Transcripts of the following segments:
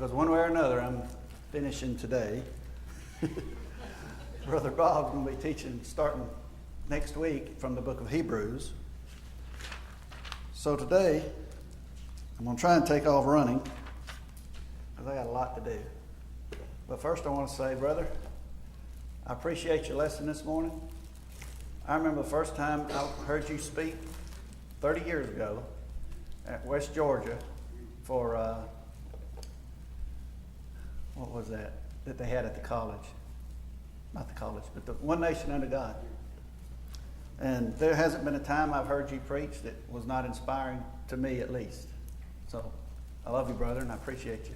because one way or another I'm finishing today. Brother Bob's going to be teaching starting next week from the book of Hebrews. So today, I'm going to try and take off running because I got a lot to do. But first I want to say, brother, I appreciate your lesson this morning. I remember the first time I heard you speak 30 years ago at West Georgia for, what was that they had at the college? Not the college, but the One Nation Under God. And there hasn't been a time I've heard you preach that was not inspiring to me, at least. So I love you, brother, and I appreciate you.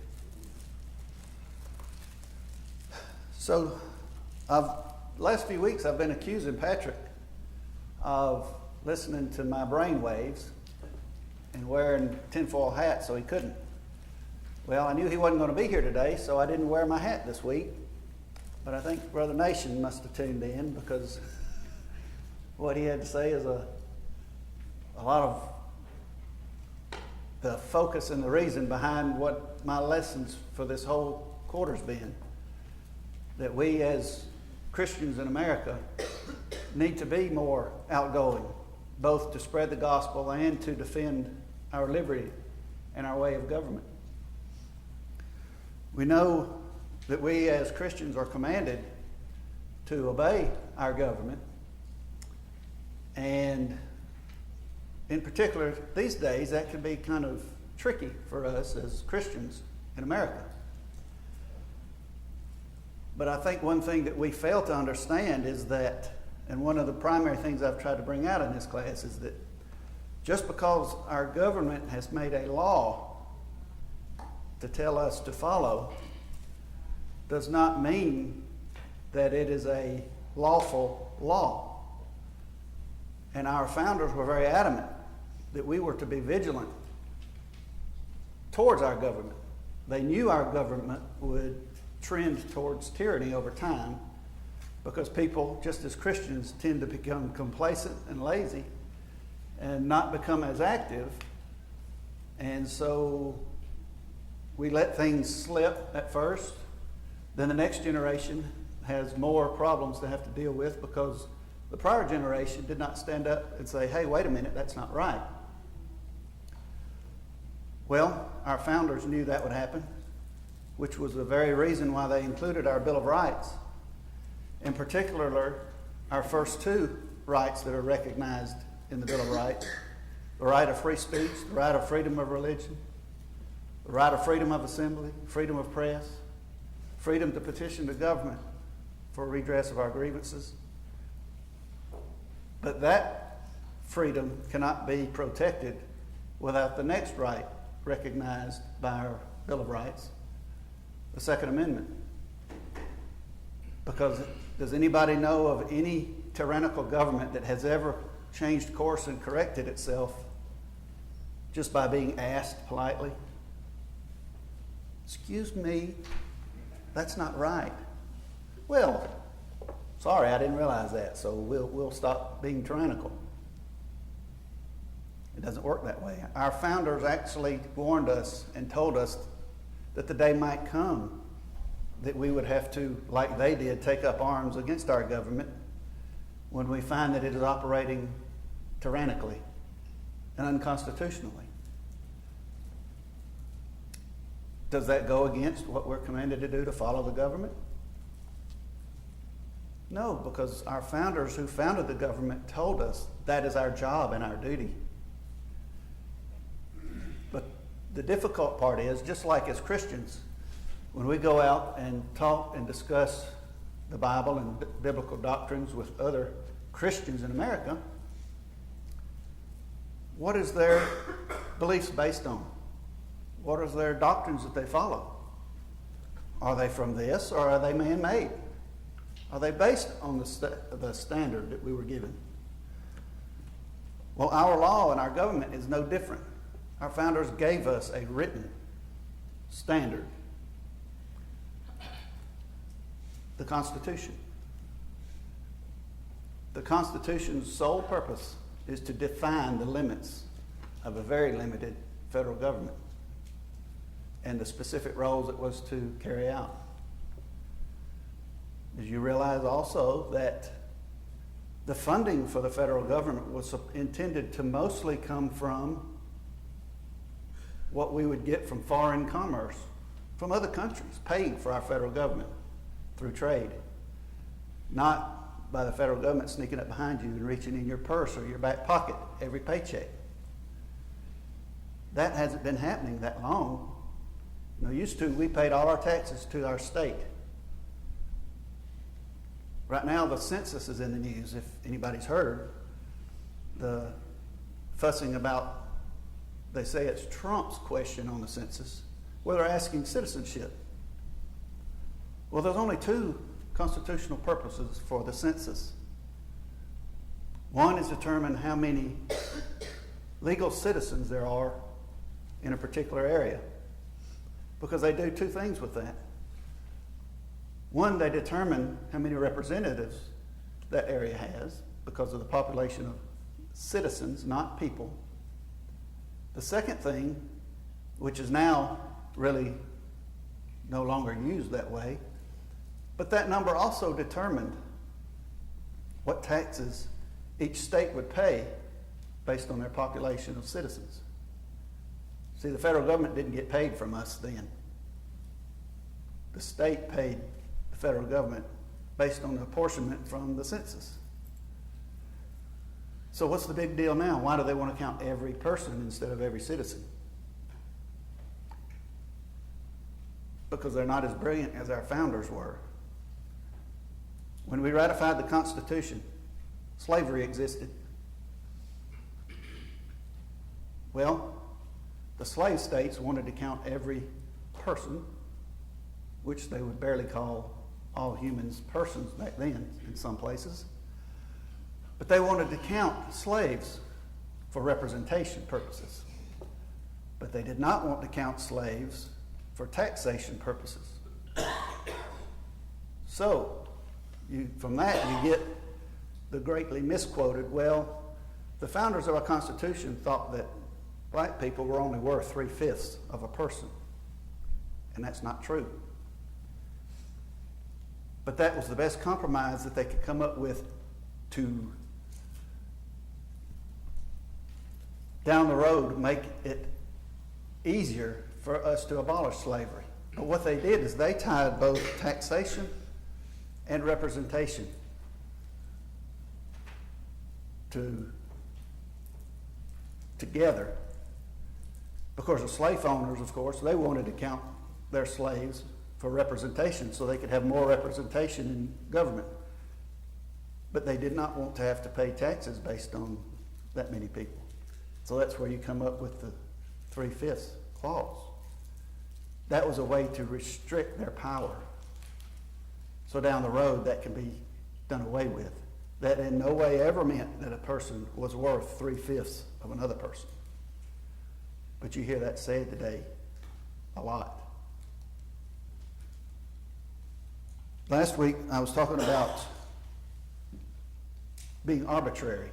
So last few weeks I've been accusing Patrick of listening to my brain waves and wearing tinfoil hat so he couldn't. Well, I knew he wasn't going to be here today, so I didn't wear my hat this week. But I think Brother Nation must have tuned in because what he had to say is a lot of the focus and the reason behind what my lessons for this whole quarter's been. That we as Christians in America need to be more outgoing, both to spread the gospel and to defend our liberty and our way of government. We know that we as Christians are commanded to obey our government. And in particular, these days, that can be kind of tricky for us as Christians in America. But I think one thing that we fail to understand is that, and one of the primary things I've tried to bring out in this class is that just because our government has made a law to tell us to follow does not mean that it is a lawful law. And our founders were very adamant that we were to be vigilant towards our government. They knew our government would trend towards tyranny over time because people, just as Christians, tend to become complacent and lazy and not become as active. And so we let things slip at first. Then the next generation has more problems to have to deal with because the prior generation did not stand up and say, hey, wait a minute, that's not right. Well, our founders knew that would happen, which was the very reason why they included our Bill of Rights. In particular, our first two rights that are recognized in the Bill of Rights: the right of free speech, the right of freedom of religion, the right of freedom of assembly, freedom of press, freedom to petition the government for redress of our grievances. But that freedom cannot be protected without the next right recognized by our Bill of Rights, the Second Amendment. Because does anybody know of any tyrannical government that has ever changed course and corrected itself just by being asked politely? Excuse me, that's not right. Well, sorry, I didn't realize that, so we'll stop being tyrannical. It doesn't work that way. Our founders actually warned us and told us that the day might come that we would have to, like they did, take up arms against our government when we find that it is operating tyrannically and unconstitutionally. Does that go against what we're commanded to do to follow the government? No, because our founders who founded the government told us that is our job and our duty. But the difficult part is, just like as Christians, when we go out and talk and discuss the Bible and biblical doctrines with other Christians in America, what is their beliefs based on? What are their doctrines that they follow? Are they from this or are they man-made? Are they based on the standard that we were given? Well, our law and our government is no different. Our founders gave us a written standard, the Constitution. The Constitution's sole purpose is to define the limits of a very limited federal government. and the specific roles it was to carry out. Did you realize also that the funding for the federal government was intended to mostly come from what we would get from foreign commerce, from other countries, paying for our federal government through trade, not by the federal government sneaking up behind you and reaching in your purse or your back pocket every paycheck. That hasn't been happening that long. Used to, we paid all our taxes to our state. Right now, the census is in the news, if anybody's heard. The fussing about, they say it's Trump's question on the census, where they're asking citizenship. Well, there's only two constitutional purposes for the census. One is to determine how many legal citizens there are in a particular area, because they do two things with that. One, they determine how many representatives that area has because of the population of citizens, not people. The second thing, which is now really no longer used that way, but that number also determined what taxes each state would pay based on their population of citizens. See, the federal government didn't get paid from us then. The state paid the federal government based on the apportionment from the census. So what's the big deal now? Why do they want to count every person instead of every citizen? Because they're not as brilliant as our founders were. When we ratified the Constitution, slavery existed. Well, the slave states wanted to count every person, which they would barely call all humans persons back then in some places. But they wanted to count slaves for representation purposes. But they did not want to count slaves for taxation purposes. So, from that you get the greatly misquoted, well, the founders of our Constitution thought that black people were only worth 3/5 of a person. And that's not true. But that was the best compromise that they could come up with to, down the road, make it easier for us to abolish slavery. But what they did is they tied both taxation and representation together. Because the slave owners, of course, they wanted to count their slaves for representation so they could have more representation in government. But they did not want to have to pay taxes based on that many people. So that's where you come up with the 3/5 clause. That was a way to restrict their power. So down the road, that can be done away with. That in no way ever meant that a person was worth 3/5 of another person. But you hear that said today a lot. Last week, I was talking about being arbitrary.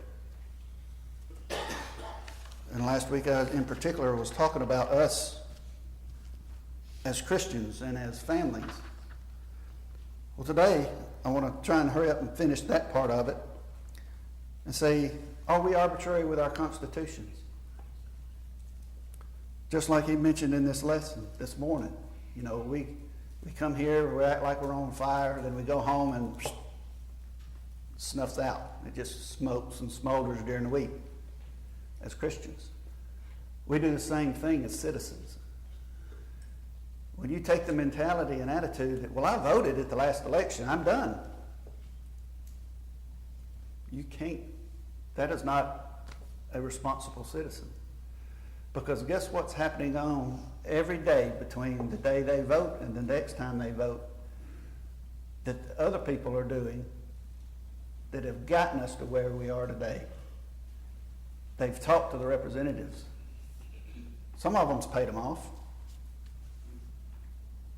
And last week, I, in particular, was talking about us as Christians and as families. Well, today, I want to try and hurry up and finish that part of it and say, are we arbitrary with our constitutions? Just like he mentioned in this lesson this morning. We come here, we act like we're on fire, then we go home and snuffs out. It just smokes and smolders during the week as Christians. We do the same thing as citizens. When you take the mentality and attitude that, well, I voted at the last election, I'm done. You can't. That is not a responsible citizen. Because guess what's happening on every day between the day they vote and the next time they vote that other people are doing that have gotten us to where we are today. They've talked to the representatives. Some of them's paid them off.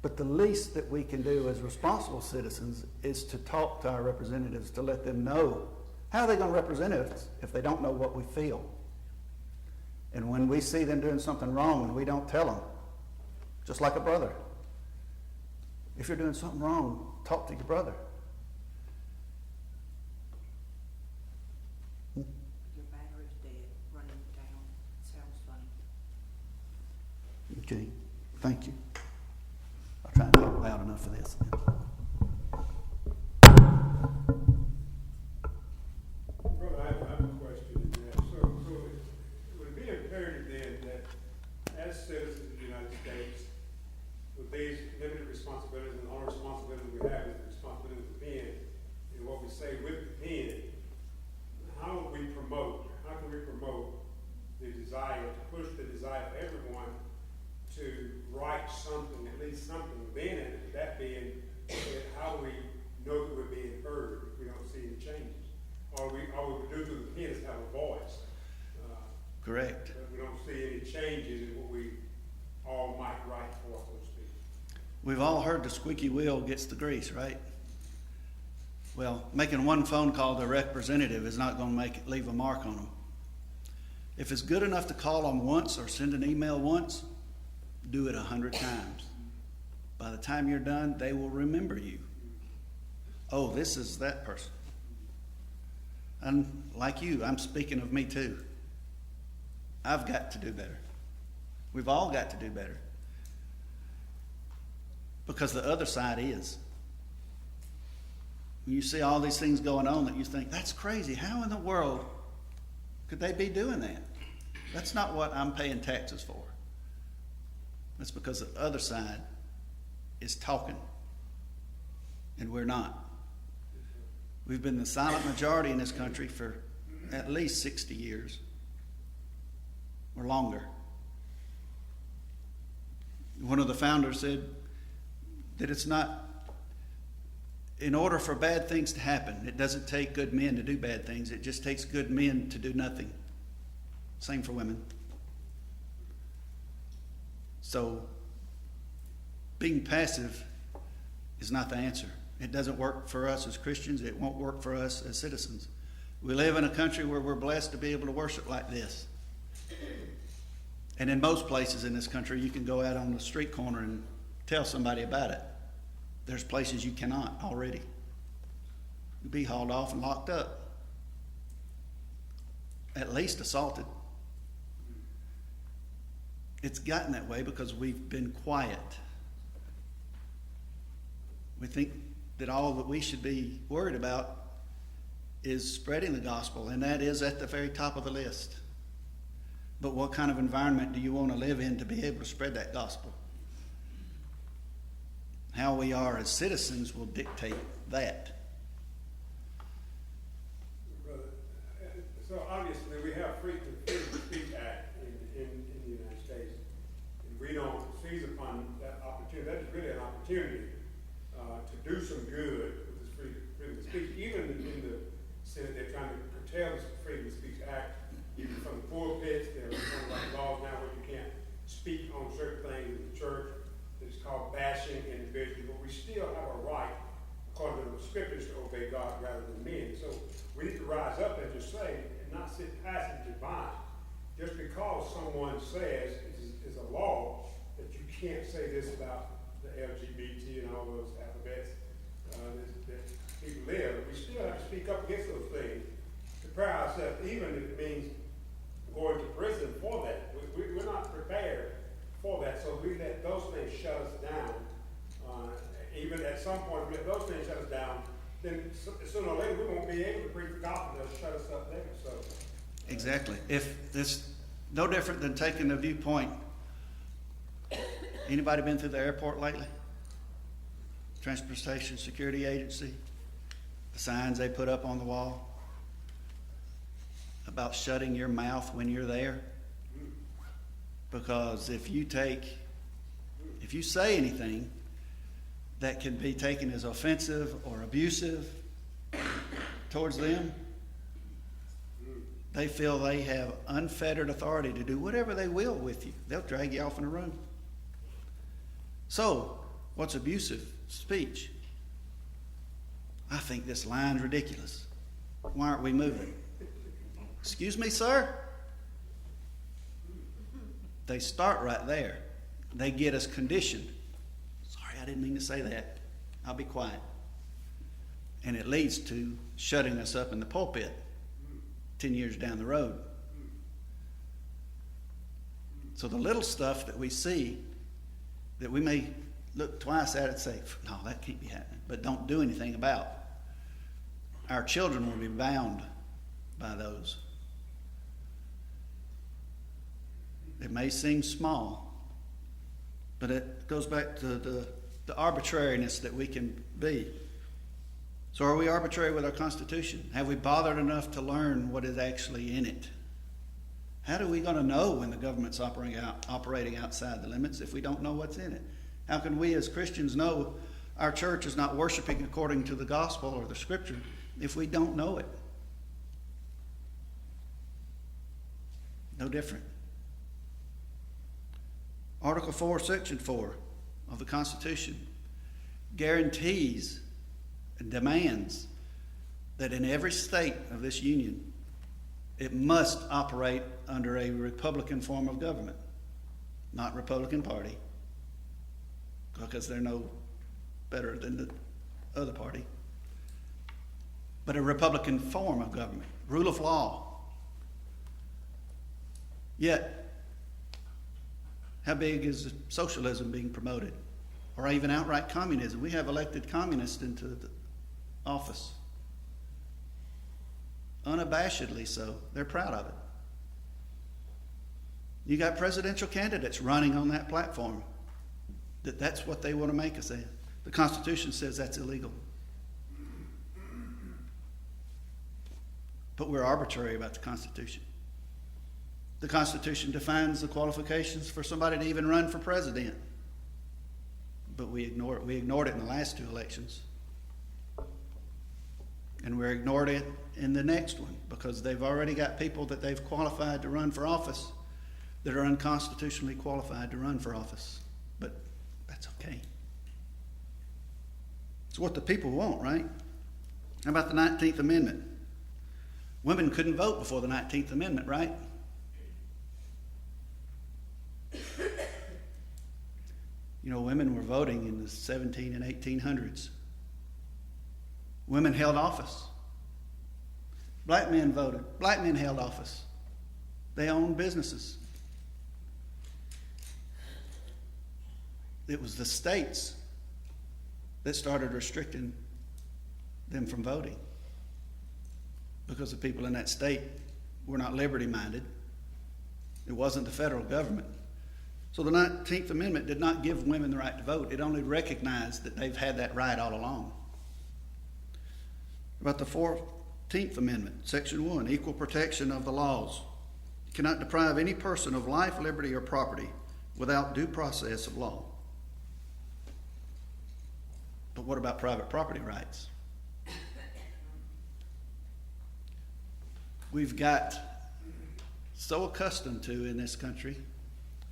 But the least that we can do as responsible citizens is to talk to our representatives to let them know. How are they going to represent us if they don't know what we feel? And when we see them doing something wrong and we don't tell them, Just like a brother. If you're doing something wrong, talk to your brother. Your battery's dead, running down. Sounds funny. Okay, thank you. I'll try and talk loud enough for this. Brother, I have a question in that. So it would be imperative then that as citizens of the United States, with these limited responsibilities and all responsibility we have is the responsibility of the pen, and what we say with the pen, how can we promote the desire, to push the desire of everyone to write something, at least something within it, that being, how do we know that we're being heard if we don't see any changes? All we do through the pen is have a voice. Correct. But we don't see any changes in what we all might write for, so to speak. We've all heard the squeaky wheel gets the grease, right? Well, making one phone call to a representative is not going to leave a mark on them. If it's good enough to call them once or send an email once, do it 100 times. By the time you're done, they will remember you. Oh, this is that person. And like you, I'm speaking of me too. I've got to do better. We've all got to do better. Because the other side is. When you see all these things going on that you think, that's crazy. How in the world could they be doing that? That's not what I'm paying taxes for. That's because the other side is talking, and we're not. We've been the silent majority in this country for at least 60 years or longer. One of the founders said that it's not, in order for bad things to happen, it doesn't take good men to do bad things. It just takes good men to do nothing. Same for women. So, being passive is not the answer. It doesn't work for us as Christians. It won't work for us as citizens. We live in a country where we're blessed to be able to worship like this. And in most places in this country, you can go out on the street corner and tell somebody about it. There's places you cannot already. You'll be hauled off and locked up. At least assaulted. It's gotten that way because we've been quiet. We think that all that we should be worried about is spreading the gospel, and that is at the very top of the list. But what kind of environment do you want to live in to be able to spread that gospel? How we are as citizens will dictate that. Brother, so obviously we have Freedom of Speech Act in the United States, and we don't seize upon that opportunity. That is really an opportunity to do some good with this freedom of speech. Even in the Senate, they're trying to curtail this Freedom of Speech Act, even from the pulpits. There are some like laws now where you can't speak on certain things in the church. It's called bashing individuals, but we still have a right, according to the scriptures, to obey God rather than men. So we need to rise up, as you say, and not sit passively by. Just because someone says it's a law that you can't say this about the LGBT and all those alphabets that people live, we still have to speak up against those things, prepare ourselves, even if it means going to prison for that. We're not prepared for that, so we let those things shut us down. Even at some point, we let those things shut us down, then sooner or later we won't be able to preach the gospel. They'll shut us up there. So Exactly. If it's no different than taking a viewpoint. Anybody been through the airport lately? Transportation Security Agency, the signs they put up on the wall about shutting your mouth when you're there. Because if you say anything that can be taken as offensive or abusive towards them, they feel they have unfettered authority to do whatever they will with you. They'll drag you off in a room. So, what's abusive speech? I think this line's ridiculous. Why aren't we moving? Excuse me, sir? They start right there. they get us conditioned. Sorry, I didn't mean to say that. I'll be quiet. And it leads to shutting us up in the pulpit 10 years down the road. So the little stuff that we see that we may look twice at and say, no, that can't be happening, but don't do anything about. Our children will be bound by those. It may seem small, but it goes back to the arbitrariness that we can be. So are we arbitrary with our Constitution? Have we bothered enough to learn what is actually in it? How are we going to know when the government's operating outside the limits if we don't know what's in it? How can we as Christians know our church is not worshiping according to the gospel or the scripture if we don't know it? No different. Article 4, Section 4 of the Constitution guarantees and demands that in every state of this union, it must operate under a Republican form of government, not Republican Party, because they're no better than the other party, but a Republican form of government, rule of law. Yet, how big is socialism being promoted? Or even outright communism? We have elected communists into the office. Unabashedly so. They're proud of it. You got presidential candidates running on that platform. That's what they want to make us in. The Constitution says that's illegal. But we're arbitrary about the Constitution. The Constitution defines the qualifications for somebody to even run for president. But we ignore it. We ignored it in the last 2 elections. And we're ignored it in the next one because they've already got people that they've qualified to run for office that are unconstitutionally qualified to run for office. But that's okay. It's what the people want, right? How about the 19th Amendment? Women couldn't vote before the 19th Amendment, right? You know, women were voting in the 17 and 1800s. Women held office. Black men voted. Black men held office. They owned businesses. It was the states that started restricting them from voting because the people in that state were not liberty-minded. It wasn't the federal government. So the 19th Amendment did not give women the right to vote. It only recognized that they've had that right all along. About the 14th Amendment, Section 1, equal protection of the laws. You cannot deprive any person of life, liberty, or property without due process of law. But what about private property rights? We've got so accustomed to in this country,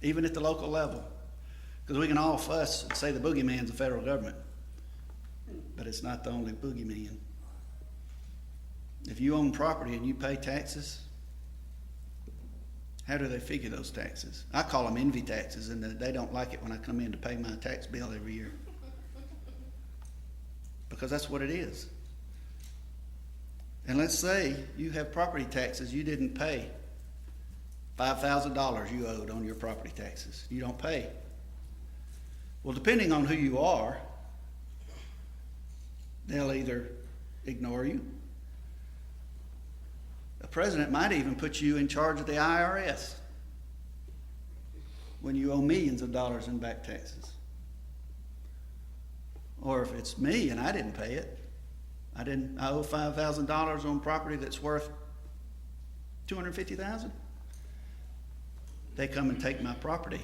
even at the local level, because we can all fuss and say the boogeyman's the federal government, but it's not the only boogeyman. If you own property and you pay taxes, how do they figure those taxes? I call them envy taxes, and they don't like it when I come in to pay my tax bill every year. Because that's what it is. And let's say you have property taxes you didn't pay. $5,000 you owed on your property taxes. You don't pay. Well, depending on who you are, they'll either ignore you. The president might even put you in charge of the IRS when you owe millions of dollars in back taxes. Or if it's me and I didn't pay it, I owe $5,000 on property that's worth $250,000. They come and take my property,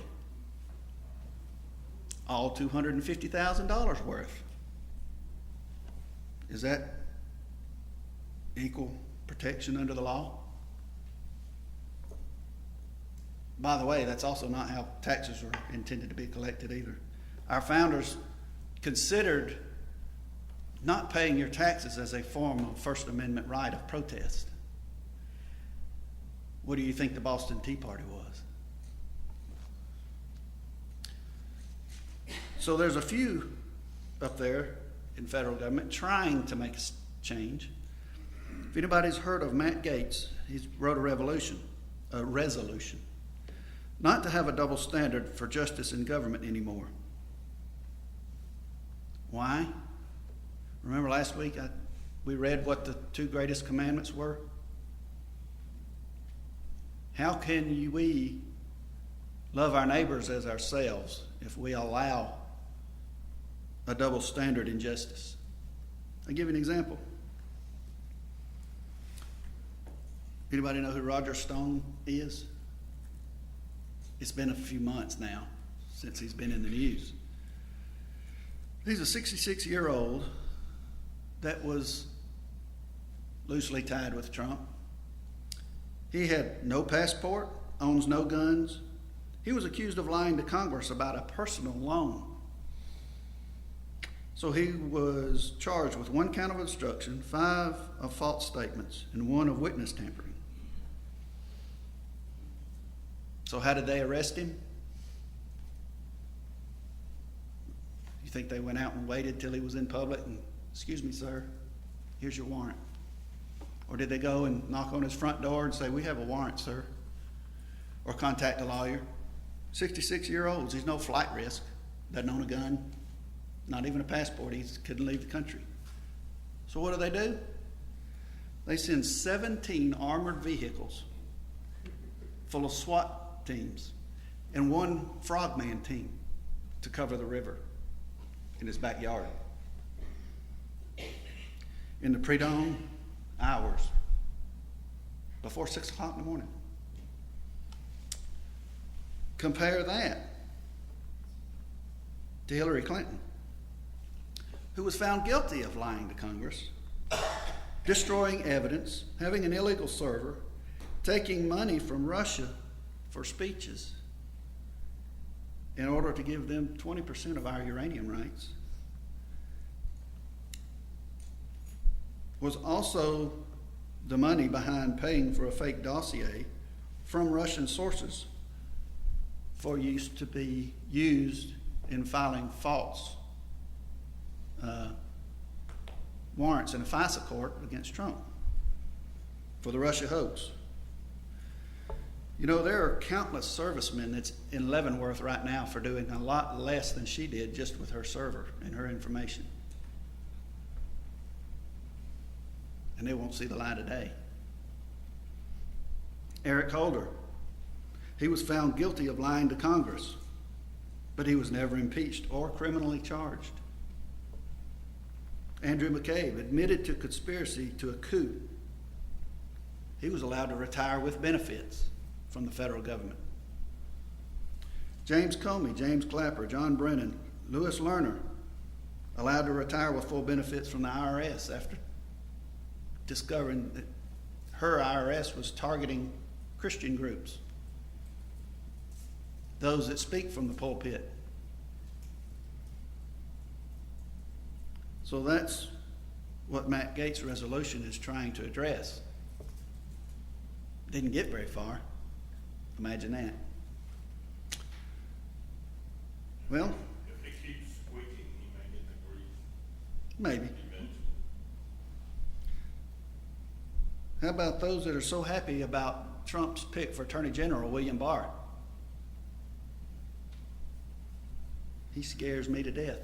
all $250,000 worth. Is that equal protection under the law? By the way, that's also not how taxes were intended to be collected either. Our founders considered not paying your taxes as a form of First Amendment right of protest. What do you think the Boston Tea Party was? So there's a few up there in federal government trying to make a change. If anybody's heard of Matt Gaetz, he wrote a resolution, not to have a double standard for justice in government anymore. Why? Remember last week we read what the two greatest commandments were? How can we love our neighbors as ourselves if we allow a double standard in justice? I'll give you an example. Anybody know who Roger Stone is? It's been a few months now since he's been in the news. He's a 66-year-old that was loosely tied with Trump. He had no passport, owns no guns. He was accused of lying to Congress about a personal loan. So he was charged with 1 count of obstruction, 5 of false statements, and 1 of witness tampering. So how did they arrest him? You think they went out and waited till he was in public and, excuse me, sir, here's your warrant? Or did they go and knock on his front door and say, we have a warrant, sir? Or contact a lawyer? 66-year-olds, he's no flight risk, doesn't own a gun, not even a passport, he couldn't leave the country. So what do? They send 17 armored vehicles full of SWAT teams and 1 frogman team to cover the river in his backyard. In the pre-dawn hours, before 6 o'clock in the morning. Compare that to Hillary Clinton, who was found guilty of lying to Congress, destroying evidence, having an illegal server, taking money from Russia for speeches in order to give them 20% of our uranium rights, was also the money behind paying for a fake dossier from Russian sources for use to be used in filing false warrants in a FISA court against Trump for the Russia hoax. You know, there are countless servicemen that's in Leavenworth right now for doing a lot less than she did just with her server and her information. And they won't see the light of day. Eric Holder, he was found guilty of lying to Congress, but he was never impeached or criminally charged. Andrew McCabe admitted to conspiracy to a coup. He was allowed to retire with benefits from the federal government. James Comey, James Clapper, John Brennan, Louis Lerner, allowed to retire with full benefits from the IRS after discovering that her IRS was targeting Christian groups, those that speak from the pulpit. So that's what Matt Gaetz' resolution is trying to address. Didn't get very far. Imagine that. Well, if it keeps squeaking, he may get the grief. maybe. Eventually. How about those that are so happy about Trump's pick for Attorney General, William Barr? He scares me to death,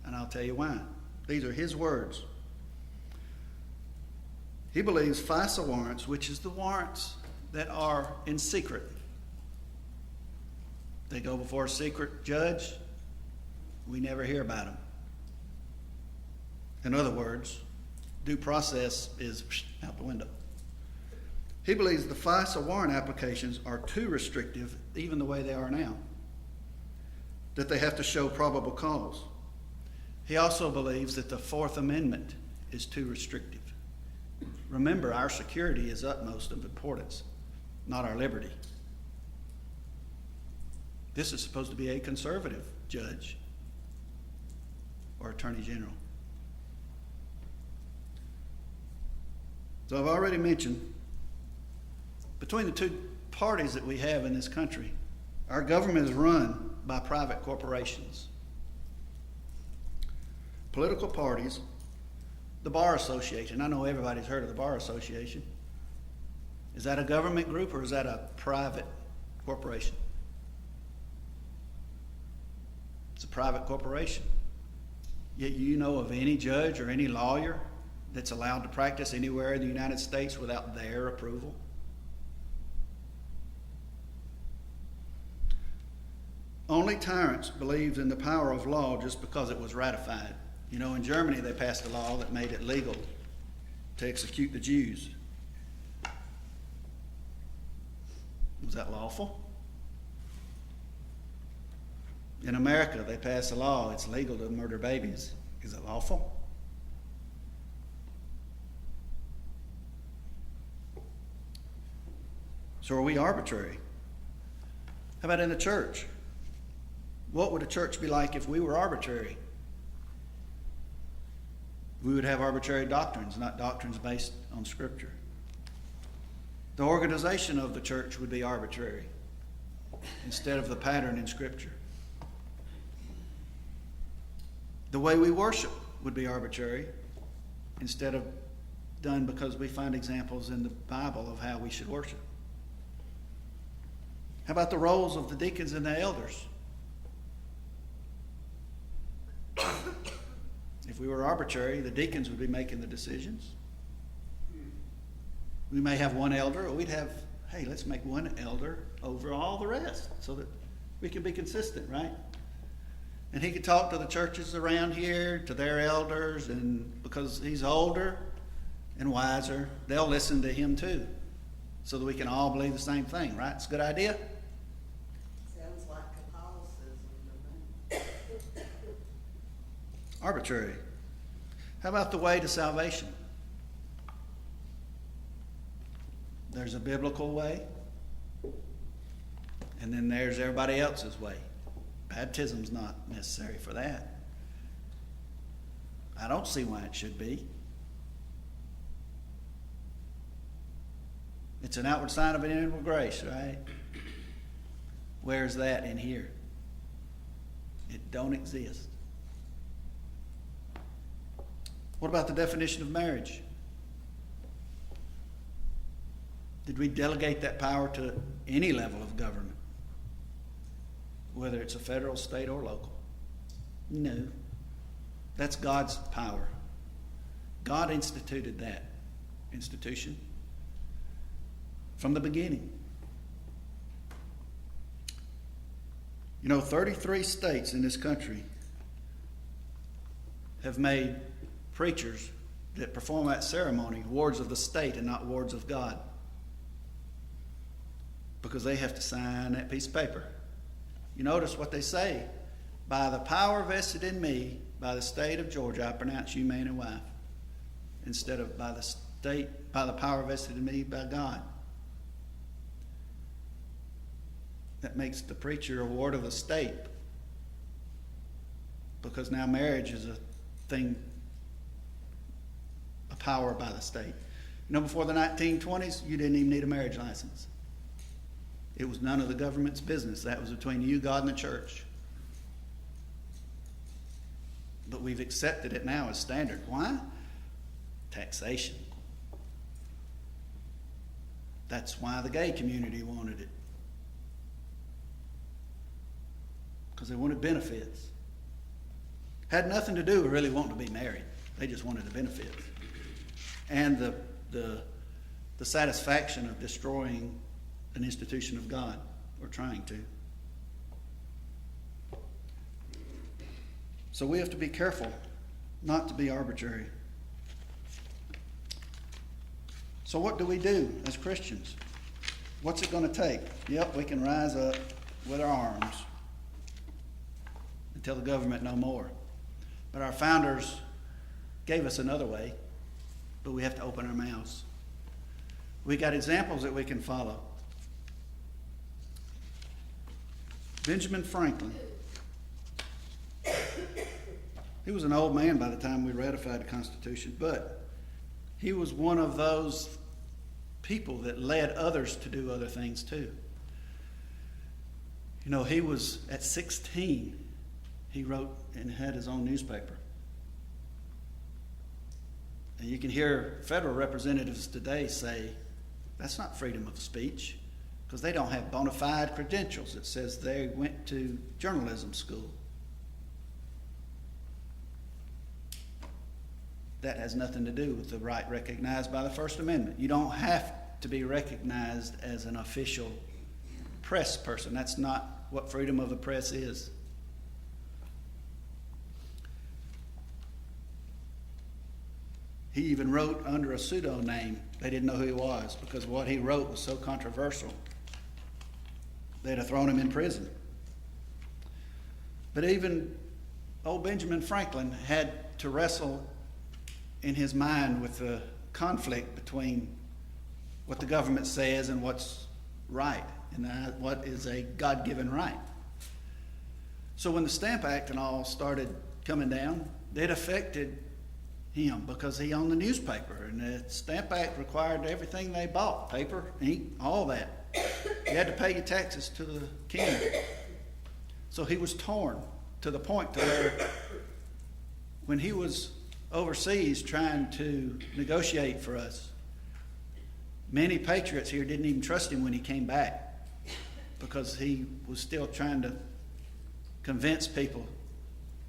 and I'll tell you why. These are his words. He believes FISA warrants, which is the warrants that are in secret. They go before a secret judge, we never hear about them. In other words, due process is out the window. He believes the FISA warrant applications are too restrictive, even the way they are now, that they have to show probable cause. He also believes that the Fourth Amendment is too restrictive. Remember, our security is utmost of importance, not our liberty. This is supposed to be a conservative judge or attorney general. So I've already mentioned, between the two parties that we have in this country, our government is run by private corporations. political parties, the Bar Association. I know everybody's heard of the Bar Association. Is that a government group or is that a private corporation? It's a private corporation. Yet you know of any judge or any lawyer that's allowed to practice anywhere in the United States without their approval? Only tyrants believed in the power of law just because it was ratified. You know, in Germany they passed a law that made it legal to execute the Jews. Was that lawful? In America they passed a law, it's legal to murder babies. Is it lawful? So are we arbitrary? How about in the church? What would a church be like if we were arbitrary? We would have arbitrary doctrines, not doctrines based on Scripture. The organization of the church would be arbitrary instead of the pattern in Scripture. The way we worship would be arbitrary instead of done because we find examples in the Bible of how we should worship. How about the roles of the deacons and the elders? If we were arbitrary, the deacons would be making the decisions. We may have one elder, or we'd have, hey, let's make one elder over all the rest so that we can be consistent, right? And he could talk to the churches around here, to their elders, and because he's older and wiser, they'll listen to him too, so that we can all believe the same thing, right? It's a good idea. Sounds like Catholicism to me. Arbitrary. How about the way to salvation? There's a biblical way, and then there's everybody else's way. Baptism's not necessary for that. I don't see why it should be. It's an outward sign of an inward grace, right? Where's that in here? It don't exist. What about the definition of marriage? Did we delegate that power to any level of government? Whether it's a federal, state, or local? No. That's God's power. God instituted that institution from the beginning. You know, 33 states in this country have made preachers that perform that ceremony wards of the state and not wards of God, because they have to sign that piece of paper. You notice what they say: by the power vested in me by the state of Georgia, I pronounce you man and wife, instead of by the power vested in me by God. That makes the preacher a ward of the state, because now marriage is a thing, a power by the state. You know, before the 1920s, you didn't even need a marriage license. It was none of the government's business. That was between you, God, and the church. But we've accepted it now as standard. Why? Taxation. That's why the gay community wanted it. Because they wanted benefits. Had nothing to do with really wanting to be married. They just wanted the benefits. And the satisfaction of destroying an institution of God, or trying to. So we have to be careful not to be arbitrary. So what do we do as Christians? What's it going to take? Yep, we can rise up with our arms and tell the government no more. But our founders gave us another way, but we have to open our mouths. We got examples that we can follow. Benjamin Franklin. He was an old man by the time we ratified the Constitution, but he was one of those people that led others to do other things too. You know, he was at 16, he wrote and had his own newspaper. And you can hear federal representatives today say, that's not freedom of speech, because they don't have bona fide credentials that says they went to journalism school. That has nothing to do with the right recognized by the First Amendment. You don't have to be recognized as an official press person. That's not what freedom of the press is. He even wrote under a pseudonym. They didn't know who he was because what he wrote was so controversial. They'd have thrown him in prison. But even old Benjamin Franklin had to wrestle in his mind with the conflict between what the government says and what's right and what is a God-given right. So when the Stamp Act and all started coming down, it affected him because he owned the newspaper, and the Stamp Act required everything they bought, paper, ink, all that. You had to pay your taxes to the king. So he was torn to the point to where when he was overseas trying to negotiate for us, many patriots here didn't even trust him when he came back because he was still trying to convince people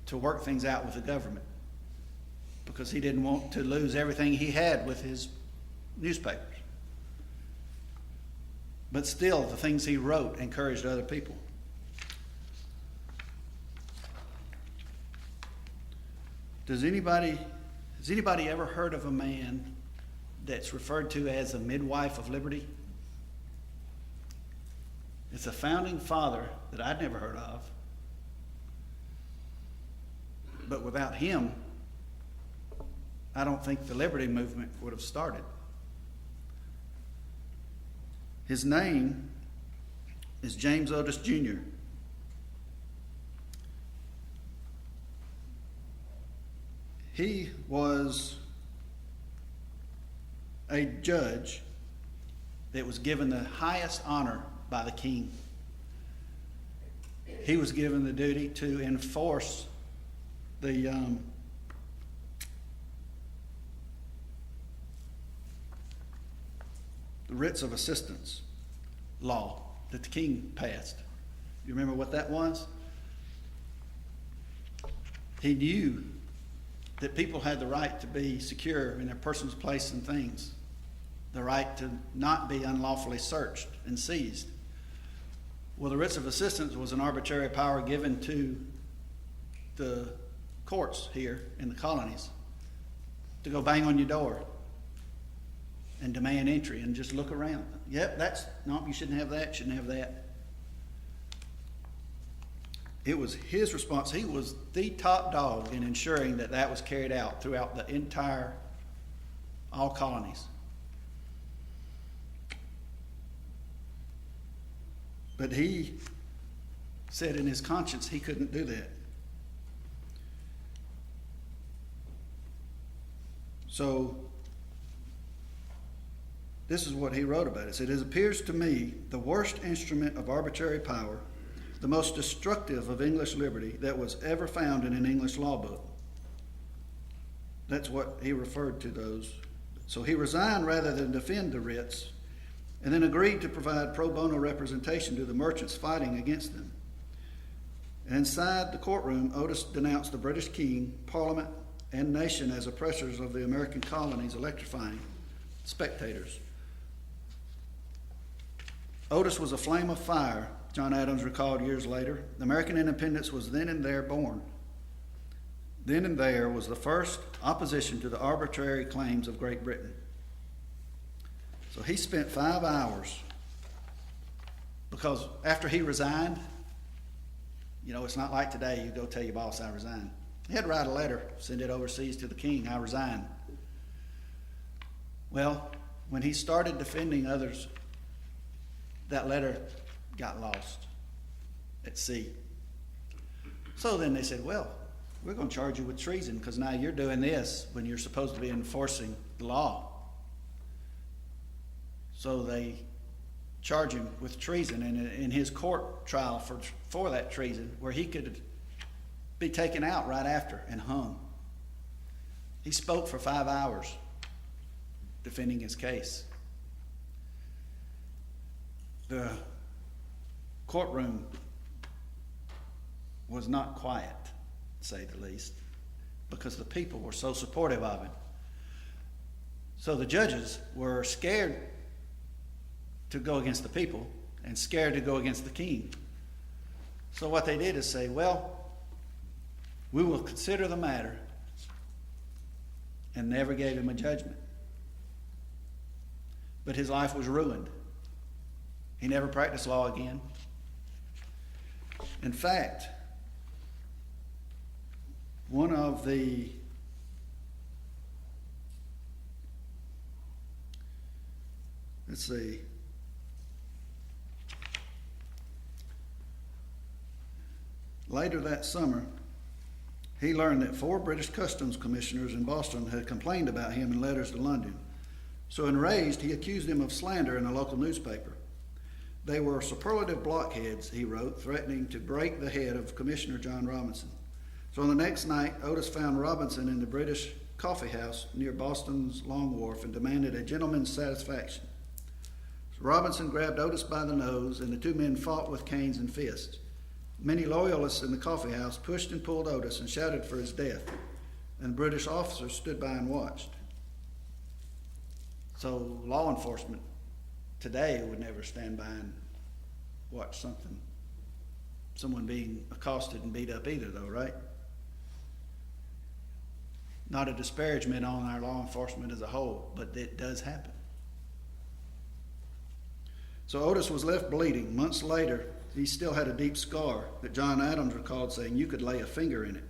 to work things out with the government because he didn't want to lose everything he had with his newspapers. But still, the things he wrote encouraged other people. Has anybody ever heard of a man that's referred to as a midwife of liberty? It's a founding father that I'd never heard of. But without him, I don't think the liberty movement would have started. His name is James Otis Jr. He was a judge that was given the highest honor by the king. He was given the duty to enforce the writs of assistance law that the king passed. You remember what that was? He knew that people had the right to be secure in their persons, place, and things, the right to not be unlawfully searched and seized. Well, the writs of assistance was an arbitrary power given to the courts here in the colonies to go bang on your door and demand entry and just look around. Yep, no, you shouldn't have that, shouldn't have that. It was his response. He was the top dog in ensuring that that was carried out throughout the entire, all colonies. But he said in his conscience he couldn't do that. So this is what he wrote about it. It said, "It appears to me the worst instrument of arbitrary power, the most destructive of English liberty that was ever found in an English law book." That's what he referred to those. So he resigned rather than defend the writs, and then agreed to provide pro bono representation to the merchants fighting against them. And inside the courtroom, Otis denounced the British king, parliament, and nation as oppressors of the American colonies, electrifying spectators. Otis was a flame of fire, John Adams recalled years later. American independence was then and there born. Then and there was the first opposition to the arbitrary claims of Great Britain. So he spent 5 hours, because after he resigned, it's not like today, you go tell your boss, I resign. He had to write a letter, send it overseas to the king, I resign. Well, when he started defending others, that letter got lost at sea. So then they said, well, we're going to charge you with treason because now you're doing this when you're supposed to be enforcing the law. So they charge him with treason, and in his court trial for that treason, where he could be taken out right after and hung. He spoke for 5 hours defending his case. The courtroom was not quiet, to say the least, because the people were so supportive of him. So the judges were scared to go against the people and scared to go against the king. So what they did is say, well, we will consider the matter, and never gave him a judgment. But his life was ruined. He never practiced law again. In fact, one of the later that summer, he learned that 4 British customs commissioners in Boston had complained about him in letters to London. So enraged, he accused them of slander in a local newspaper. They were superlative blockheads, he wrote, threatening to break the head of Commissioner John Robinson. So on the next night, Otis found Robinson in the British coffee house near Boston's Long Wharf and demanded a gentleman's satisfaction. So Robinson grabbed Otis by the nose, and the two men fought with canes and fists. Many loyalists in the coffee house pushed and pulled Otis and shouted for his death, and British officers stood by and watched. So law enforcement today would never stand by and watch someone being accosted and beat up either, though, right? Not a disparagement on our law enforcement as a whole, but it does happen. So Otis was left bleeding. Months later, he still had a deep scar that John Adams recalled saying, "You could lay a finger in it."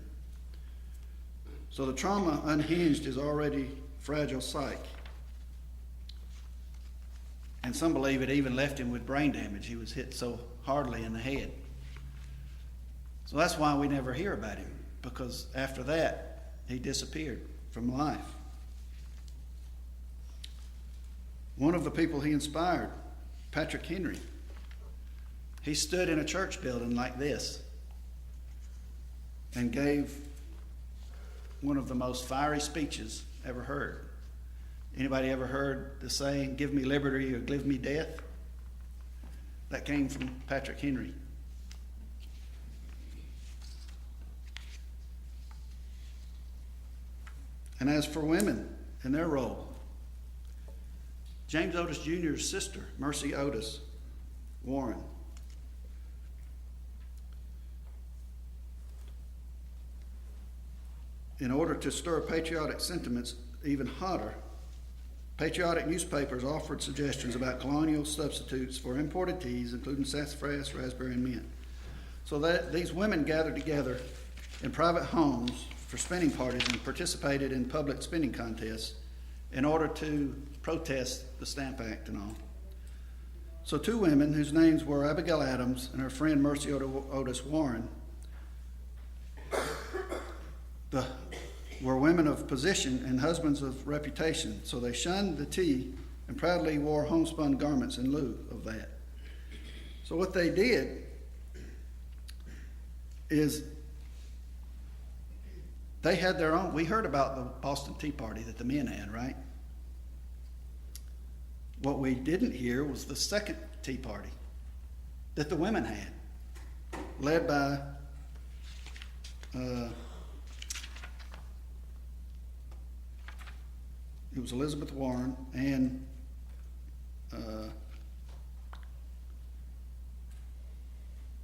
So the trauma unhinged his already fragile psyche. And some believe it even left him with brain damage. He was hit so hardly in the head. So that's why we never hear about him, because after that, he disappeared from life. One of the people he inspired, Patrick Henry, he stood in a church building like this and gave one of the most fiery speeches ever heard. Anybody ever heard the saying, "Give me liberty or give me death"? That came from Patrick Henry. And as for women and their role, James Otis Jr.'s sister, Mercy Otis Warren, in order to stir patriotic sentiments even hotter, patriotic newspapers offered suggestions about colonial substitutes for imported teas, including sassafras, raspberry, and mint. So that these women gathered together in private homes for spinning parties and participated in public spinning contests in order to protest the Stamp Act and all. So 2 women, whose names were Abigail Adams and her friend Mercy Otis Warren, were women of position and husbands of reputation. So they shunned the tea and proudly wore homespun garments in lieu of that. So what they did is they had their own. We heard about the Boston Tea Party that the men had, right? What we didn't hear was the second Tea Party that the women had, led by it was Elizabeth Warren and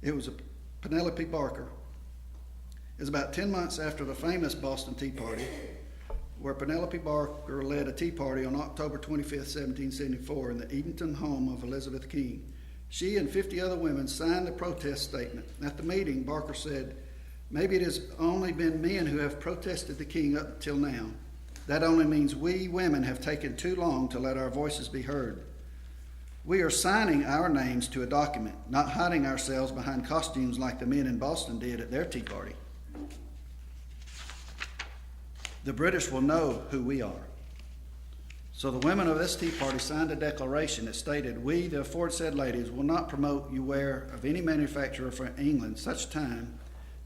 it was Penelope Barker. It was about 10 months after the famous Boston Tea Party, where Penelope Barker led a tea party on October 25th, 1774, in the Edenton home of Elizabeth King. She and 50 other women signed the protest statement. At the meeting, Barker said, "Maybe it has only been men who have protested the king up till now. That only means we women have taken too long to let our voices be heard. We are signing our names to a document, not hiding ourselves behind costumes like the men in Boston did at their tea party. The British will know who we are." So the women of this tea party signed a declaration that stated, "We, the aforesaid ladies, will not promote you wear of any manufacturer from England such time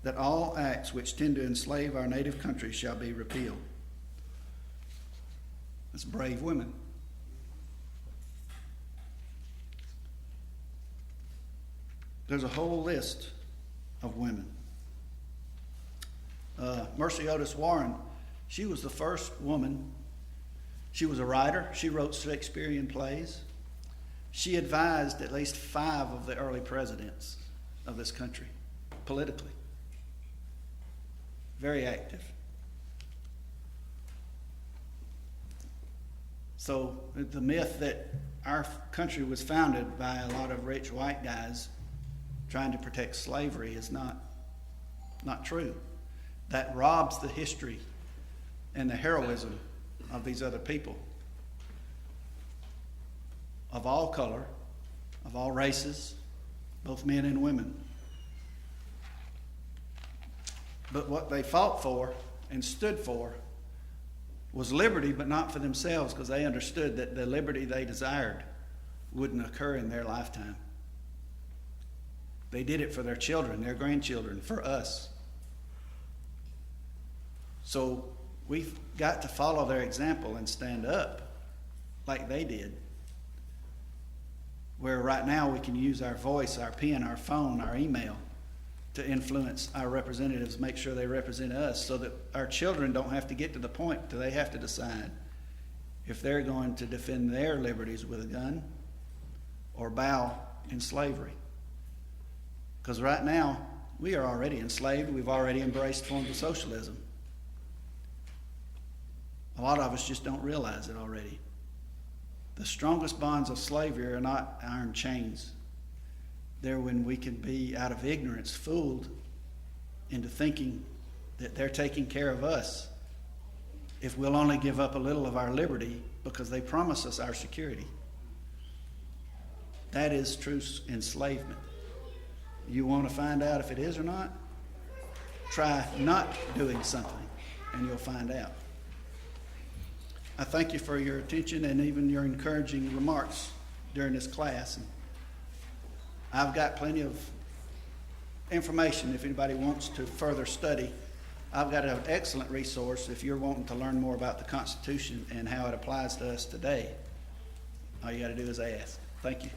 that all acts which tend to enslave our native country shall be repealed." That's brave women. There's a whole list of women. Mercy Otis Warren, she was the first woman. She was a writer. She wrote Shakespearean plays. She advised at least 5 of the early presidents of this country, politically. Very active. So the myth that our country was founded by a lot of rich white guys trying to protect slavery is not true. That robs the history and the heroism of these other people, of all color, of all races, both men and women. But what they fought for and stood for was liberty, but not for themselves, because they understood that the liberty they desired wouldn't occur in their lifetime. They did it for their children, their grandchildren, for us. So we've got to follow their example and stand up like they did. Where right now we can use our voice, our pen, our phone, our email to influence our representatives, make sure they represent us, so that our children don't have to get to the point that they have to decide if they're going to defend their liberties with a gun or bow in slavery. Because right now, we are already enslaved. We've already embraced forms of socialism. A lot of us just don't realize it already. The strongest bonds of slavery are not iron chains. They're when we can be, out of ignorance, fooled into thinking that they're taking care of us if we'll only give up a little of our liberty because they promise us our security. That is true enslavement. You want to find out if it is or not? Try not doing something and you'll find out. I thank you for your attention and even your encouraging remarks during this class. And I've got plenty of information if anybody wants to further study. I've got an excellent resource if you're wanting to learn more about the Constitution and how it applies to us today. All you got to do is ask. Thank you.